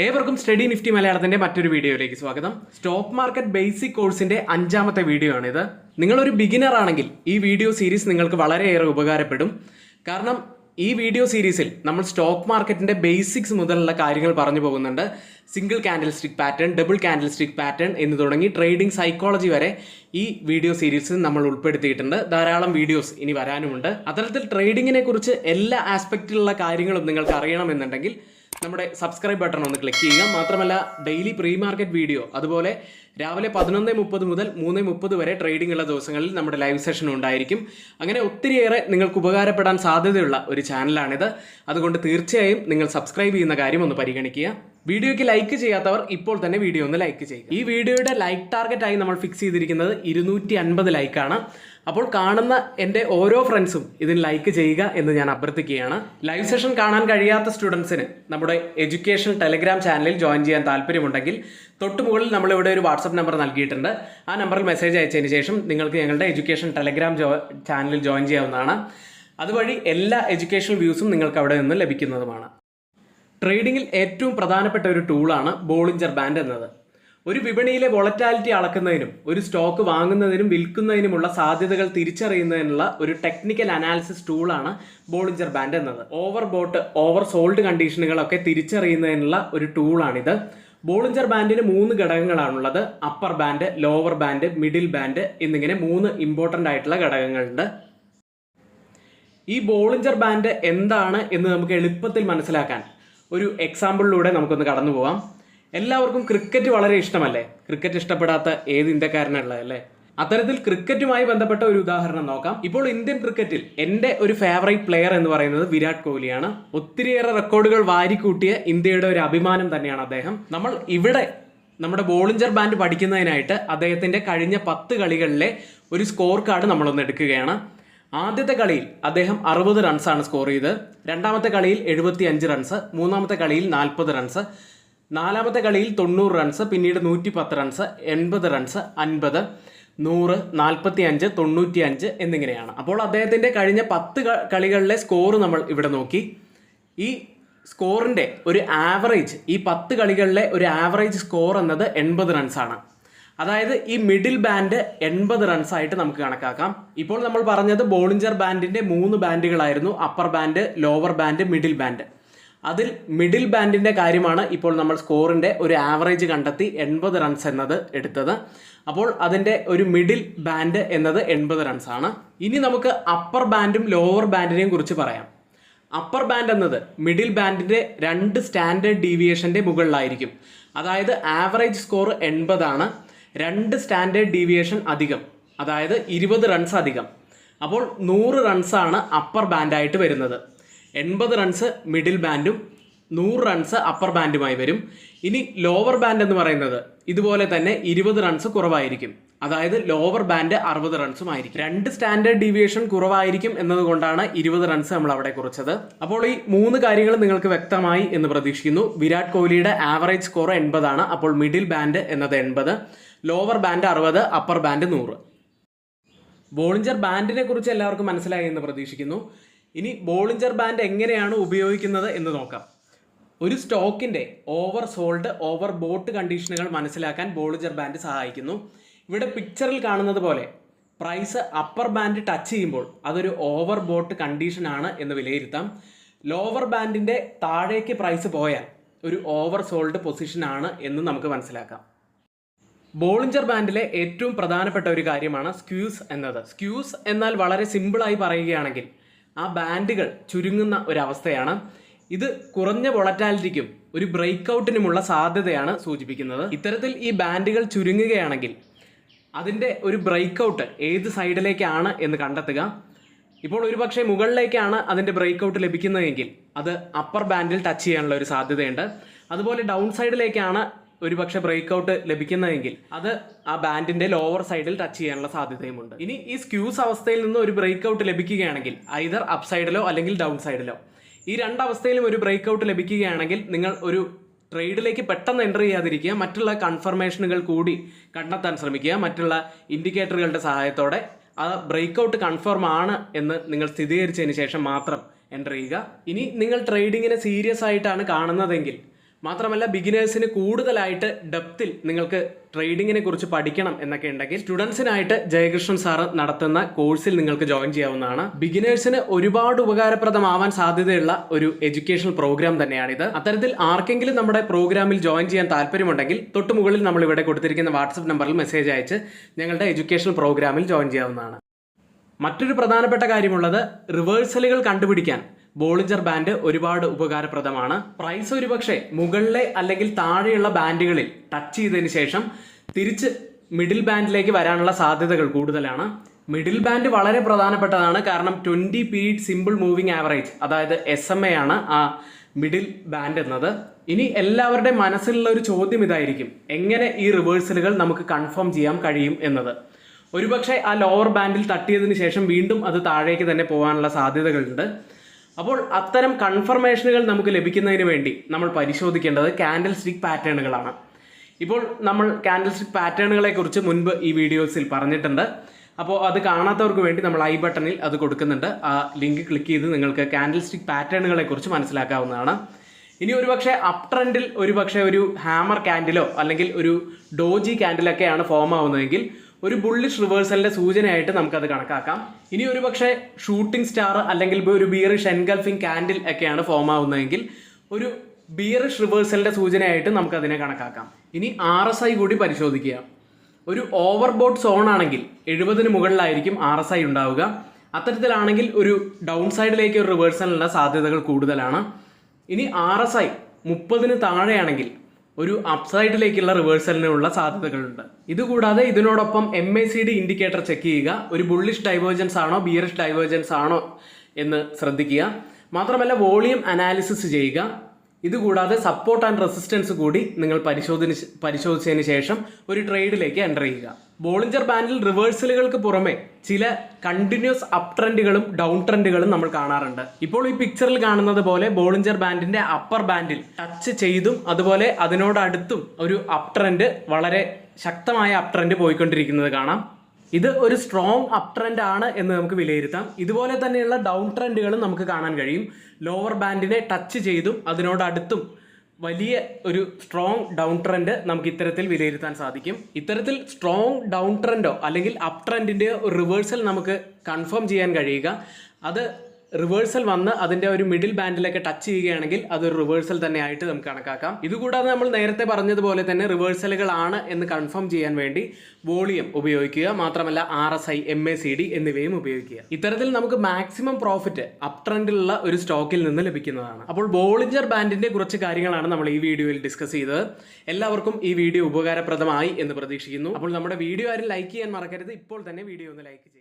ഏവർക്കും study Nifty മലയാളത്തിന്റെ മറ്റൊരു വീഡിയോയിലേക്ക് സ്വാഗതം. സ്റ്റോക്ക് മാർക്കറ്റ് ബേസിക് കോഴ്സിന്റെ 5ാമത്തെ വീഡിയോ ആണിത്. നിങ്ങളൊരു ബിഗിനർ ആണെങ്കിൽ ഈ വീഡിയോ സീരീസ് നിങ്ങൾക്ക് വളരെയേറെ ഉപകാരപ്പെടും. കാരണം ഈ വീഡിയോ സീരീസിൽ നമ്മൾ സ്റ്റോക്ക് മാർക്കറ്റിന്റെ ബേസിക്സ് മുതലുള്ള കാര്യങ്ങൾ പറഞ്ഞു പോകുന്നുണ്ട്. Single candle stick pattern, double candle stick pattern എന്ന് തുടങ്ങി ട്രേഡിംഗ് സൈക്കോളജി വരെ ഈ വീഡിയോ സീരീസിൽ നമ്മൾ ഉൾപ്പെടുത്തിയിട്ടുണ്ട്. ധാരാളം വീഡിയോസ് ഇനി വരാനുമുണ്ട്. അത്തരത്തിൽ ട്രേഡിങ്ങിനെ കുറിച്ച് എല്ലാ ആസ്പെക്റ്റിലുള്ള കാര്യങ്ങളും നിങ്ങൾക്ക് അറിയണമെന്നുണ്ടെങ്കിൽ നമ്മുടെ സബ്സ്ക്രൈബ് ബട്ടൺ ഒന്ന് ക്ലിക്ക് ചെയ്യുക. മാത്രമല്ല ഡെയിലി പ്രീ മാർക്കറ്റ് വീഡിയോ, അതുപോലെ രാവിലെ 11:30 മുതൽ 3:30 വരെ ട്രേഡിംഗ് ഉള്ള ദിവസങ്ങളിൽ നമ്മുടെ ലൈവ് സെഷൻ ഉണ്ടായിരിക്കും. അങ്ങനെ ഒത്തിരിയേറെ നിങ്ങൾക്ക് ഉപകാരപ്പെടാൻ സാധ്യതയുള്ള ഒരു ചാനലാണിത്. അതുകൊണ്ട് തീർച്ചയായും നിങ്ങൾ സബ്സ്ക്രൈബ് ചെയ്യുന്ന കാര്യം ഒന്ന് പരിഗണിക്കുക. വീഡിയോയ്ക്ക് ലൈക്ക് ചെയ്യാത്തവർ ഇപ്പോൾ തന്നെ വീഡിയോ ഒന്ന് ലൈക്ക് ചെയ്യുക. ഈ വീഡിയോയുടെ ലൈക്ക് ടാർഗറ്റായി നമ്മൾ ഫിക്സ് ചെയ്തിരിക്കുന്നത് 250 ലൈക്കാണ്. അപ്പോൾ കാണുന്ന എൻ്റെ ഓരോ ഫ്രണ്ട്സും ഇതിന് ലൈക്ക് ചെയ്യുക എന്ന് ഞാൻ അഭ്യർത്ഥിക്കുകയാണ്. ലൈവ് സെഷൻ കാണാൻ കഴിയാത്ത സ്റ്റുഡൻസിന് നമ്മുടെ എഡ്യൂക്കേഷൻ ടെലഗ്രാം ചാനലിൽ ജോയിൻ ചെയ്യാൻ താല്പര്യമുണ്ടെങ്കിൽ തൊട്ട് മുകളിൽ നമ്മളിവിടെ ഒരു വാട്സപ്പ് നമ്പർ നൽകിയിട്ടുണ്ട്. ആ നമ്പറിൽ മെസ്സേജ് അയച്ചതിന് ശേഷം നിങ്ങൾക്ക് ഞങ്ങളുടെ എഡ്യൂക്കേഷൻ ടെലഗ്രാം ചാനലിൽ ജോയിൻ ചെയ്യാവുന്നതാണ്. അതുവഴി എല്ലാ എഡ്യൂക്കേഷണൽ വ്യൂസും നിങ്ങൾക്ക് അവിടെ നിന്ന് ലഭിക്കുന്നതുമാണ്. ട്രേഡിങ്ങിൽ ഏറ്റവും പ്രധാനപ്പെട്ട ഒരു ടൂളാണ് ബോളിഞ്ചർ ബാൻഡ് എന്നത്. ഒരു വിപണിയിലെ വോളറ്റാലിറ്റി അളക്കുന്നതിനും ഒരു സ്റ്റോക്ക് വാങ്ങുന്നതിനും വിൽക്കുന്നതിനുമുള്ള സാധ്യതകൾ തിരിച്ചറിയുന്നതിനുള്ള ഒരു ടെക്നിക്കൽ അനാലിസിസ് ടൂളാണ് ബോളിഞ്ചർ ബാൻഡ് എന്നത്. ഓവർ ബോട്ട്, ഓവർ സോൾഡ് കണ്ടീഷനുകളൊക്കെ തിരിച്ചറിയുന്നതിനുള്ള ഒരു ടൂളാണിത്. ബോളിഞ്ചർ ബാൻഡിന് 3 ഘടകങ്ങളാണുള്ളത്. Upper band, lower band, middle band എന്നിങ്ങനെ 3 ഇമ്പോർട്ടൻ്റ് ആയിട്ടുള്ള ഘടകങ്ങളുണ്ട്. ഈ ബോളിഞ്ചർ ബാൻഡ് എന്താണ് എന്ന് നമുക്ക് എളുപ്പത്തിൽ മനസ്സിലാക്കാൻ ഒരു എക്സാമ്പിളിലൂടെ നമുക്കൊന്ന് കടന്നു പോകാം. എല്ലാവർക്കും ക്രിക്കറ്റ് വളരെ ഇഷ്ടമല്ലേ? ക്രിക്കറ്റ് ഇഷ്ടപ്പെടാത്ത ഏത് ഇന്ത്യക്കാരനുള്ളത് അല്ലേ? അത്തരത്തിൽ ക്രിക്കറ്റുമായി ബന്ധപ്പെട്ട ഒരു ഉദാഹരണം നോക്കാം. ഇപ്പോൾ ഇന്ത്യൻ ക്രിക്കറ്റിൽ എൻ്റെ ഒരു ഫേവറേറ്റ് പ്ലെയർ എന്ന് പറയുന്നത് വിരാട് കോഹ്ലിയാണ്. ഒത്തിരിയേറെ റെക്കോർഡുകൾ വാരിക്കൂട്ടിയ ഇന്ത്യയുടെ ഒരു അഭിമാനം തന്നെയാണ് അദ്ദേഹം. നമ്മൾ ഇവിടെ നമ്മുടെ ബോളിഞ്ചർ ബാൻഡ് പഠിക്കുന്നതിനായിട്ട് അദ്ദേഹത്തിൻ്റെ കഴിഞ്ഞ 10 കളികളിലെ ഒരു സ്കോർ കാർഡ് നമ്മളൊന്ന് എടുക്കുകയാണ്. ആദ്യത്തെ കളിയിൽ അദ്ദേഹം 60 റൺസാണ് സ്കോർ ചെയ്ത്. രണ്ടാമത്തെ കളിയിൽ 75 റൺസ്, മൂന്നാമത്തെ കളിയിൽ 40 റൺസ്, നാലാമത്തെ കളിയിൽ 90 റൺസ്, പിന്നീട് 110 റൺസ്, 80 റൺസ്, 50, 100, 45, 95 എന്നിങ്ങനെയാണ്. അപ്പോൾ അദ്ദേഹത്തിൻ്റെ കഴിഞ്ഞ 10 കളികളിലെ സ്കോർ നമ്മൾ ഇവിടെ നോക്കി. ഈ സ്കോറിൻ്റെ ഒരു ആവറേജ്, ഈ 10 കളികളിലെ ഒരു ആവറേജ് സ്കോർ എന്നത് 80 റൺസാണ്. അതായത് ഈ മിഡിൽ ബാൻഡ് 80 റൺസ് ആയിട്ട് നമുക്ക് കണക്കാക്കാം. ഇപ്പോൾ നമ്മൾ പറഞ്ഞത് ബോളിഞ്ചർ ബാൻഡിന്റെ 3 ബാൻഡുകളായിരുന്നു: upper band, lower band, middle band. അതിൽ മിഡിൽ ബാൻഡിന്റെ കാര്യമാണ് ഇപ്പോൾ നമ്മൾ സ്കോറിന്റെ ഒരു ആവറേജ് കണ്ടെത്തി 80 റൺസ് എന്നത് എടുത്തത്. അപ്പോൾ അതിന്റെ ഒരു മിഡിൽ ബാൻഡ് എന്നത് 80 റൺസ് ആണ്. ഇനി നമുക്ക് അപ്പർ ബാൻഡും ലോവർ ബാൻഡിനെയും കുറിച്ച് പറയാം. അപ്പർ ബാൻഡ് എന്നത് മിഡിൽ ബാൻഡിന്റെ 2 സ്റ്റാൻഡേർഡ് ഡീവിയേഷന്റെ മുകളിലായിരിക്കും. അതായത് ആവറേജ് സ്കോർ 80 ആണ്, 2 സ്റ്റാൻഡേർഡ് ഡീവിയേഷൻ അധികം, അതായത് 20 റൺസ് അധികം. അപ്പോൾ 100 റൺസാണ് അപ്പർ ബാൻഡായിട്ട് വരുന്നത്. 80 റൺസ് മിഡിൽ ബാൻഡും 100 റൺസ് അപ്പർ ബാൻഡുമായി വരും. ഇനി ലോവർ ബാൻഡ് എന്ന് പറയുന്നത് ഇതുപോലെ തന്നെ 20 റൺസ് കുറവായിരിക്കും. അതായത് ലോവർ ബാൻഡ് 60 റൺസും ആയിരിക്കും. 2 സ്റ്റാൻഡേർഡ് ഡീവിയേഷൻ കുറവായിരിക്കും എന്നതുകൊണ്ടാണ് 20 റൺസ് നമ്മൾ അവിടെ കുറിച്ചത്. അപ്പോൾ ഈ 3 കാര്യങ്ങൾ നിങ്ങൾക്ക് വ്യക്തമായി എന്ന് പ്രതീക്ഷിക്കുന്നു. വിരാട് കോഹ്ലിയുടെ ആവറേജ് സ്കോർ 80 ആണ്. അപ്പോൾ മിഡിൽ ബാൻഡ് എന്നത് 80, lower band 60, upper band 100. Bollinger ബാൻഡിനെ കുറിച്ച് എല്ലാവർക്കും മനസ്സിലായി എന്ന് പ്രതീക്ഷിക്കുന്നു. ഇനി ബോളിഞ്ചർ ബാൻഡ് എങ്ങനെയാണ് ഉപയോഗിക്കുന്നത് എന്ന് നോക്കാം. ഒരു സ്റ്റോക്കിന്റെ ഓവർ സോൾഡ്, ഓവർ ബോട്ട് കണ്ടീഷനുകൾ മനസ്സിലാക്കാൻ ബോളിഞ്ചർ ബാൻഡ് സഹായിക്കുന്നു. ഇവിടെ പിക്ചറിൽ കാണുന്നത് പോലെ പ്രൈസ് അപ്പർ ബാൻഡ് ടച്ച് ചെയ്യുമ്പോൾ അതൊരു ഓവർ ബോട്ട് കണ്ടീഷനാണ് എന്ന് വിലയിരുത്താം. ലോവർ ബാൻഡിന്റെ താഴേക്ക് പ്രൈസ് പോയാൽ ഒരു ഓവർ സോൾഡ് പൊസിഷനാണ് എന്ന് നമുക്ക് മനസ്സിലാക്കാം. ബോളിഞ്ചർ ബാൻഡിലെ ഏറ്റവും പ്രധാനപ്പെട്ട ഒരു കാര്യമാണ് സ്ക്യൂസ് എന്നത്. സ്ക്യൂസ് എന്നാൽ വളരെ സിമ്പിളായി പറയുകയാണെങ്കിൽ ആ ബാൻഡുകൾ ചുരുങ്ങുന്ന ഒരവസ്ഥയാണ്. ഇത് കുറഞ്ഞ വോളറ്റാലിറ്റിക്കും ഒരു ബ്രേക്ക് ഔട്ടിനുമുള്ള സാധ്യതയാണ് സൂചിപ്പിക്കുന്നത്. ഇത്തരത്തിൽ ഈ ബാൻഡുകൾ ചുരുങ്ങുകയാണെങ്കിൽ അതിൻ്റെ ഒരു ബ്രേക്ക് ഔട്ട് ഏത് സൈഡിലേക്കാണ് എന്ന് കണ്ടെത്തുക. ഇപ്പോൾ ഒരുപക്ഷെ മുകളിലേക്കാണ് അതിൻ്റെ ബ്രേക്ക് ഔട്ട് ലഭിക്കുന്നതെങ്കിൽ അത് അപ്പർ ബാൻഡിൽ ടച്ച് ചെയ്യാനുള്ള ഒരു സാധ്യതയുണ്ട്. അതുപോലെ ഡൗൺ സൈഡിലേക്കാണ് ഒരുപക്ഷെ ബ്രേക്ക് ഔട്ട് ലഭിക്കുന്നതെങ്കിൽ അത് ആ ബാൻഡിന്റെ ലോവർ സൈഡിൽ ടച്ച് ചെയ്യാനുള്ള സാധ്യതയുമുണ്ട്. ഇനി ഈ സ്ക്യൂസ് അവസ്ഥയിൽ നിന്ന് ഒരു ബ്രേക്ക് ഔട്ട് ലഭിക്കുകയാണെങ്കിൽ ഐദർ അപ്പ് സൈഡിലോ അല്ലെങ്കിൽ ഡൗൺ സൈഡിലോ, ഈ 2 അവസ്ഥയിലും ഒരു ബ്രേക്ക് ഔട്ട് ലഭിക്കുകയാണെങ്കിൽ നിങ്ങൾ ഒരു ട്രേഡിലേക്ക് പെട്ടെന്ന് എൻ്റർ ചെയ്യാതിരിക്കുക. മറ്റുള്ള കൺഫർമേഷനുകൾ കൂടി കണ്ടെത്താൻ ശ്രമിക്കുക. മറ്റുള്ള ഇൻഡിക്കേറ്ററുകളുടെ സഹായത്തോടെ ആ ബ്രേക്ക് ഔട്ട് കൺഫേം ആണ് എന്ന് നിങ്ങൾ സ്ഥിരീകരിച്ചതിന് ശേഷം മാത്രം എൻ്റർ ചെയ്യുക. ഇനി നിങ്ങൾ ട്രേഡിങ്ങിനെ സീരിയസ് ആയിട്ടാണ് കാണുന്നതെങ്കിൽ മാത്രമല്ല ബിഗിനേഴ്സിന് കൂടുതലായിട്ട് ഡെപ്തിൽ നിങ്ങൾക്ക് ട്രേഡിങ്ങിനെ കുറിച്ച് പഠിക്കണം എന്നൊക്കെ ഉണ്ടെങ്കിൽ സ്റ്റുഡൻസിനായിട്ട് ജയകൃഷ്ണൻ സാറ് നടത്തുന്ന കോഴ്സിൽ നിങ്ങൾക്ക് ജോയിൻ ചെയ്യാവുന്നതാണ്. ബിഗിനേഴ്സിന് ഒരുപാട് ഉപകാരപ്രദമാവാൻ സാധ്യതയുള്ള ഒരു എഡ്യൂക്കേഷണൽ പ്രോഗ്രാം തന്നെയാണിത്. അത്തരത്തിൽ ആർക്കെങ്കിലും നമ്മുടെ പ്രോഗ്രാമിൽ ജോയിൻ ചെയ്യാൻ താല്പര്യമുണ്ടെങ്കിൽ തൊട്ട് മുകളിൽ നമ്മൾ ഇവിടെ കൊടുത്തിരിക്കുന്ന വാട്സപ്പ് നമ്പറിൽ മെസ്സേജ് അയച്ച് ഞങ്ങളുടെ എഡ്യൂക്കേഷണൽ പ്രോഗ്രാമിൽ ജോയിൻ ചെയ്യാവുന്നതാണ്. മറ്റൊരു പ്രധാനപ്പെട്ട കാര്യമുള്ളത് റിവേഴ്സലുകൾ കണ്ടുപിടിക്കാൻ ബോളിഞ്ചർ ബാൻഡ് ഒരുപാട് ഉപകാരപ്രദമാണ്. പ്രൈസ് ഒരുപക്ഷെ മുകളിലെ അല്ലെങ്കിൽ താഴെയുള്ള ബാൻഡുകളിൽ ടച്ച് ചെയ്തതിന് ശേഷം തിരിച്ച് മിഡിൽ ബാൻഡിലേക്ക് വരാനുള്ള സാധ്യതകൾ കൂടുതലാണ്. മിഡിൽ ബാൻഡ് വളരെ പ്രധാനപ്പെട്ടതാണ്. കാരണം 20 പീരീഡ് സിമ്പിൾ മൂവിങ് ആവറേജ്, അതായത് SMA ആണ് ആ മിഡിൽ ബാൻഡ് എന്നത്. ഇനി എല്ലാവരുടെയും മനസ്സിലുള്ള ഒരു ചോദ്യം ഇതായിരിക്കും, എങ്ങനെ ഈ റിവേഴ്സലുകൾ നമുക്ക് കൺഫേം ചെയ്യാൻ കഴിയും എന്നത്. ഒരുപക്ഷെ ആ ലോവർ ബാൻഡിൽ തട്ടിയതിന് ശേഷം വീണ്ടും അത് താഴേക്ക് തന്നെ പോകാനുള്ള സാധ്യതകളുണ്ട്. അപ്പോൾ അത്തരം കൺഫർമേഷനുകൾ നമുക്ക് ലഭിക്കുന്നതിന് വേണ്ടി നമ്മൾ പരിശോധിക്കേണ്ടത് കാൻഡിൽ സ്റ്റിക്ക് പാറ്റേണുകളാണ്. ഇപ്പോൾ നമ്മൾ കാൻഡിൽ സ്റ്റിക്ക് പാറ്റേണുകളെ കുറിച്ച് മുൻപ് ഈ വീഡിയോസിൽ പറഞ്ഞിട്ടുണ്ട്. അപ്പോൾ അത് കാണാത്തവർക്ക് വേണ്ടി നമ്മൾ ഐ ബട്ടണിൽ അത് കൊടുക്കുന്നുണ്ട്. ആ ലിങ്ക് ക്ലിക്ക് ചെയ്ത് നിങ്ങൾക്ക് കാൻഡിൽ സ്റ്റിക്ക് പാറ്റേണുകളെ കുറിച്ച് മനസ്സിലാക്കാവുന്നതാണ്. ഇനി ഒരുപക്ഷെ അപ് ട്രെൻഡിൽ ഒരുപക്ഷെ ഒരു ഹാമർ ക്യാൻഡിലോ അല്ലെങ്കിൽ ഒരു ഡോജി ക്യാൻഡിലൊക്കെയാണ് ഫോം ആവുന്നതെങ്കിൽ ഒരു ബുള്ളിഷ് റിവേഴ്സലിന്റെ സൂചനയായിട്ട് നമുക്കത് കണക്കാക്കാം. ഇനി ഒരുപക്ഷെ ഷൂട്ടിംഗ് സ്റ്റാർ അല്ലെങ്കിൽ ഒരു ബിയറിഷ് എൻഗൾഫിംഗ് കാൻഡിൽ ഒക്കെയാണ് ഫോം ആവുന്നതെങ്കിൽ ഒരു ബിയറിഷ് റിവേഴ്സലിന്റെ സൂചനയായിട്ട് നമുക്കതിനെ കണക്കാക്കാം. ഇനി RSI കൂടി പരിശോധിക്കുക. ഒരു ഓവർബോട്ട് സോൺ ആണെങ്കിൽ 70 മുകളിലായിരിക്കും RSI ഉണ്ടാവുക. അത്തരത്തിലാണെങ്കിൽ ഒരു ഡൗൺ സൈഡിലേക്ക് ഒരു റിവേഴ്സലിനുള്ള സാധ്യതകൾ കൂടുതലാണ്. ഇനി RSI 30 താഴെയാണെങ്കിൽ ഒരു അപ്സൈഡിലേക്കുള്ള റിവേഴ്സലിനുള്ള സാധ്യതകളുണ്ട്. ഇതുകൂടാതെ ഇതിനോടൊപ്പം MACD ഇൻഡിക്കേറ്റർ ചെക്ക് ചെയ്യുക. ഒരു ബുള്ളിഷ് ഡൈവേർജൻസ് ആണോ ബിയറിഷ് ഡൈവേർജൻസ് ആണോ എന്ന് ശ്രദ്ധിക്കുക. മാത്രമല്ല വോളിയം അനാലിസിസ് ചെയ്യുക. ഇതുകൂടാതെ സപ്പോർട്ട് ആൻഡ് റെസിസ്റ്റൻസ് കൂടി നിങ്ങൾ പരിശോധിച്ചതിന് ശേഷം ഒരു ട്രേഡിലേക്ക് എൻ്റർ ചെയ്യുക. ബോളിഞ്ചർ ബാൻഡിൽ റിവേഴ്സലുകൾക്ക് പുറമെ ചില കണ്ടിന്യൂസ് അപ് ട്രെൻഡുകളും ഡൗൺ ട്രെൻഡുകളും നമ്മൾ കാണാറുണ്ട്. ഇപ്പോൾ ഈ പിക്ചറിൽ കാണുന്നത് പോലെ ബോളിഞ്ചർ ബാൻഡിന്റെ അപ്പർ ബാൻഡിൽ ടച്ച് ചെയ്തും അതുപോലെ അതിനോടടുത്തും ഒരു അപ് ട്രെൻഡ്, വളരെ ശക്തമായ അപ് ട്രെൻഡ് പോയിക്കൊണ്ടിരിക്കുന്നത് കാണാം. ഇത് ഒരു സ്ട്രോങ് അപ് ട്രെൻഡ് ആണ് എന്ന് നമുക്ക് വിലയിരുത്താം. ഇതുപോലെ തന്നെയുള്ള ഡൗൺ ട്രെൻഡുകളും നമുക്ക് കാണാൻ കഴിയും. ലോവർ ബാൻഡിനെ ടച്ച് ചെയ്തും അതിനോടടുത്തും വലിയ ഒരു സ്ട്രോങ് ഡൗൺ ട്രെൻഡ് നമുക്ക് ഇത്തരത്തിൽ വിലയിരുത്താൻ സാധിക്കും. ഇത്തരത്തിൽ സ്ട്രോങ് ഡൗൺ ട്രെൻഡോ അല്ലെങ്കിൽ അപ് ട്രെൻഡിൻ്റെയോ റിവേഴ്സൽ നമുക്ക് കൺഫേം ചെയ്യാൻ കഴിയുക അത് റിവേഴ്സൽ വന്ന് അതിൻ്റെ ഒരു മിഡിൽ ബാൻഡിലൊക്കെ ടച്ച് ചെയ്യുകയാണെങ്കിൽ അതൊരു റിവേഴ്സൽ തന്നെ ആയിട്ട് നമുക്ക് കണക്കാക്കാം. ഇതുകൂടാതെ നമ്മൾ നേരത്തെ പറഞ്ഞതുപോലെ തന്നെ റിവേഴ്സലുകളാണ് എന്ന് കൺഫേം ചെയ്യാൻ വേണ്ടി വോളിയം ഉപയോഗിക്കുക. മാത്രമല്ല RSI, MACD എന്നിവയും ഉപയോഗിക്കുക. ഇത്തരത്തിൽ നമുക്ക് മാക്സിമം പ്രോഫിറ്റ് അപ് ട്രെൻഡിലുള്ള ഒരു സ്റ്റോക്കിൽ നിന്ന് ലഭിക്കുന്നതാണ്. അപ്പോൾ ബോളിഞ്ചർ ബാൻഡിന്റെ കുറച്ച് കാര്യങ്ങളാണ് നമ്മൾ ഈ വീഡിയോയിൽ ഡിസ്കസ് ചെയ്തത്. എല്ലാവർക്കും ഈ വീഡിയോ ഉപകാരപ്രദമായി എന്ന് പ്രതീക്ഷിക്കുന്നു. അപ്പോൾ നമ്മുടെ വീഡിയോ ആരും ലൈക്ക് ചെയ്യാൻ മറക്കരുത്. ഇപ്പോൾ തന്നെ വീഡിയോ ഒന്ന് ലൈക്ക് ചെയ്യുക.